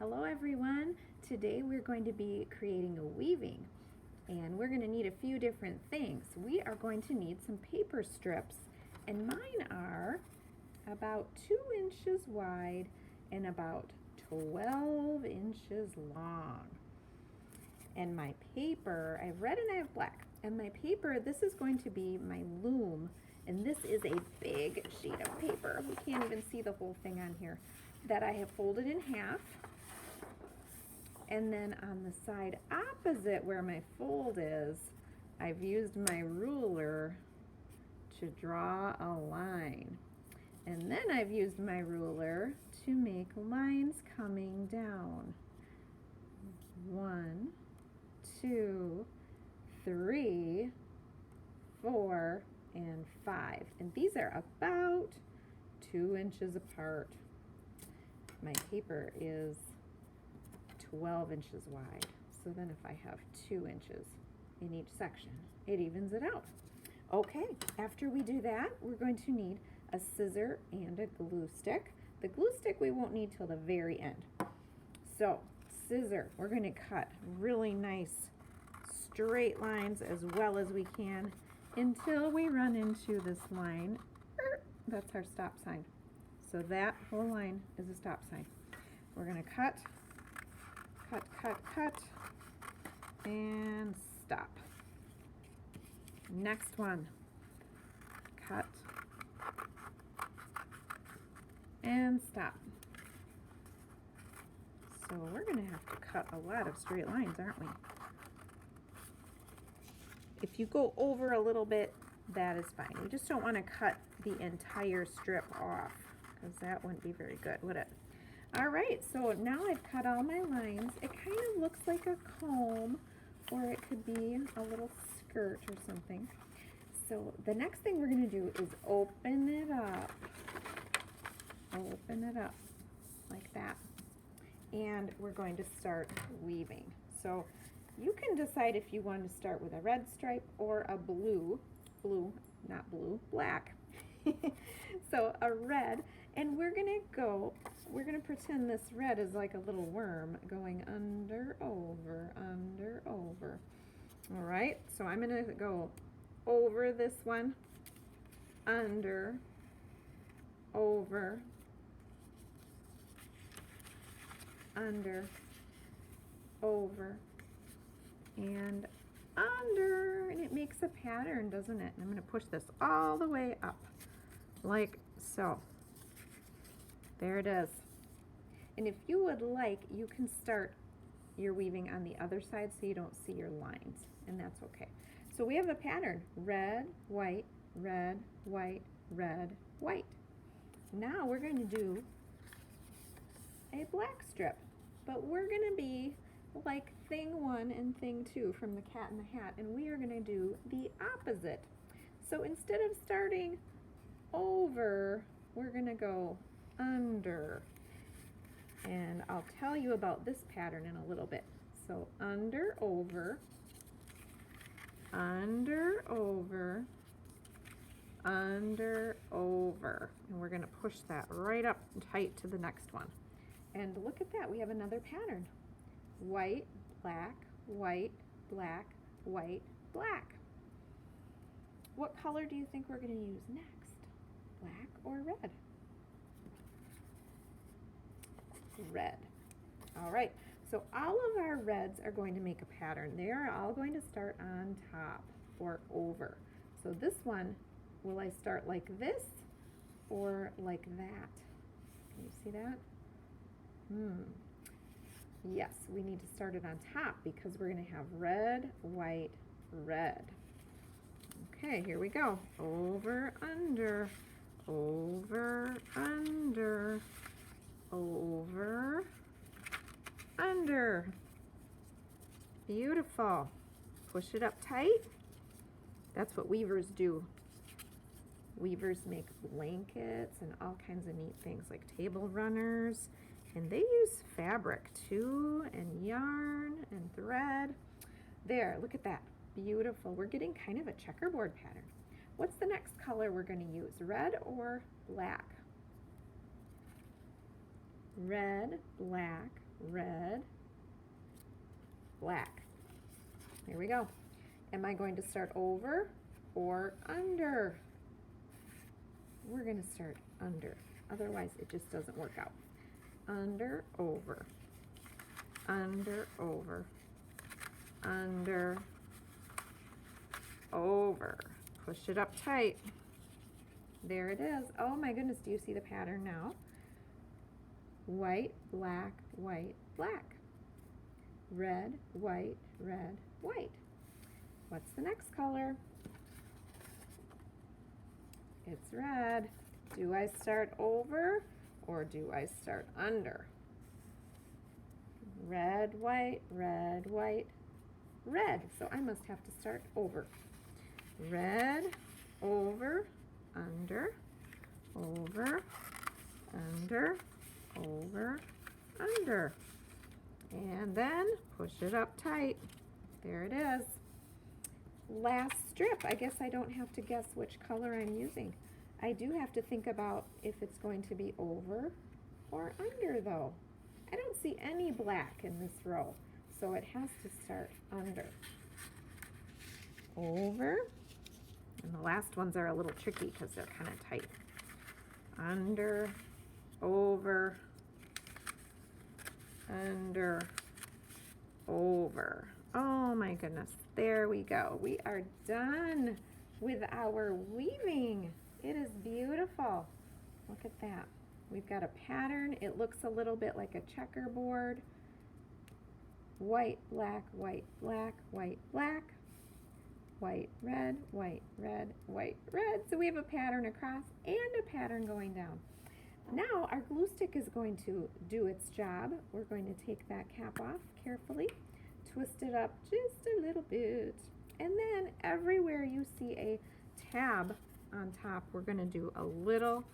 Hello everyone. Today we're going to be creating a weaving and we're going to need a few different things. We are going to need some paper strips and mine are about 2 inches wide and about 12 inches long. And my paper, I have red and I have black. And my paper, this is going to be my loom, and this is a big sheet of paper. We can't even see the whole thing on here, that I have folded in half. And then on the side opposite where my fold is, I've used my ruler to draw a line. And then I've used my ruler to make lines coming down. 1, 2, 3, 4, and 5. And these are about 2 inches apart. My paper is 12 inches wide. So then if I have 2 inches in each section, it evens it out. Okay, after we do that, we're going to need a scissor and a glue stick. The glue stick we won't need till the very end. So, scissor, we're going to cut really nice straight lines as well as we can until we run into this line. That's our stop sign. So that whole line is a stop sign. We're going to cut, and stop. Next one, cut, and stop. So we're going to have to cut a lot of straight lines, aren't we? If you go over a little bit, that is fine. We just don't want to cut the entire strip off, because that wouldn't be very good, would it? All right, so now I've cut all my lines. It kind of looks like a comb, or it could be a little skirt or something. So the next thing we're going to do is open it up. Open it up like that. And we're going to start weaving. So you can decide if you want to start with a red stripe or a black. So a red, and we're gonna pretend this red is like a little worm going under, over, under, over. All right, so I'm gonna go over this one, under, over, under, over, and under, and it makes a pattern, doesn't it? And I'm going to push this all the way up, like so. There it is. And if you would like, you can start your weaving on the other side so you don't see your lines, and that's okay. So we have a pattern: red, white, red, white, red, white. Now we're going to do a black strip, but we're going to be like thing 1 and thing 2 from the Cat in the Hat, and we are going to do the opposite. So instead of starting over, we're going to go under, and I'll tell you about this pattern in a little bit. So under, over, under, over, under, over, and we're going to push that right up tight to the next one. And look at that, we have another pattern: white, black, white, black, white, black. What color do you think we're going to use next? Black or red? Red. All right, so all of our reds are going to make a pattern. They are all going to start on top or over. So this one, will I start like this or like that? Can you see that? Yes, we need to start it on top because we're going to have red, white, red. Okay, here we go. Over, under, over, under, over, under. Beautiful. Push it up tight. That's what weavers do. Weavers make blankets and all kinds of neat things like table runners. And they use fabric too, and yarn and thread. There, look at that. Beautiful. We're getting kind of a checkerboard pattern. What's the next color we're going to use? Red or black? Red, black, red, black. Here we go. Am I going to start over or under? We're going to start under. Otherwise, it just doesn't work out. Under, over, under, over, under, over. Push it up tight. There it is. Oh my goodness, do you see the pattern now? White, black, white, black. Red, white, red, white. What's the next color? It's red. Do I start over or do I start under? Red, white, red, white, red. So I must have to start over. Red, over, under, over, under, over, under. And then push it up tight. There it is. Last strip. I guess I don't have to guess which color I'm using. I do have to think about if it's going to be over or under though. I don't see any black in this row, so it has to start under. Over. And the last ones are a little tricky because they're kind of tight. Under, over, under, over. Oh my goodness, there we go. We are done with our weaving. It is beautiful. Look at that. We've got a pattern. It looks a little bit like a checkerboard. White, black, white, black, white, black. White, red, white, red, white, red. So we have a pattern across and a pattern going down. Now our glue stick is going to do its job. We're going to take that cap off carefully, twist it up just a little bit, and then everywhere you see a tab on top, we're going to do a little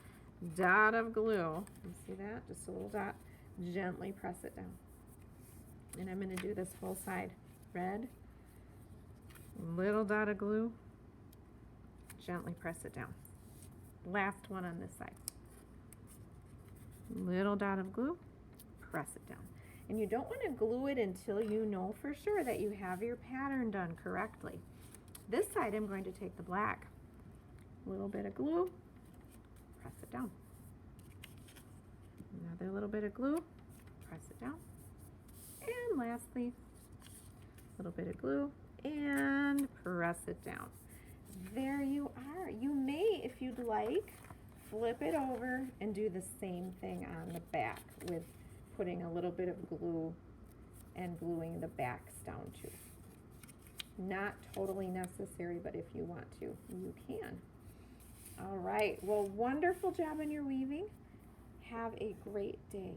dot of glue. You see that? Just a little dot. Gently press it down. And I'm going to do this full side. Red, little dot of glue, gently press it down. Last one on this side. Little dot of glue, press it down. And you don't want to glue it until you know for sure that you have your pattern done correctly. This side I'm going to take the black. A little bit of glue, press it down. Another little bit of glue, press it down. And lastly, a little bit of glue, and press it down. There you are. You may, if you'd like, flip it over and do the same thing on the back with putting a little bit of glue and gluing the backs down too. Not totally necessary, but if you want to, you can. All right, well, wonderful job in your weaving. Have a great day.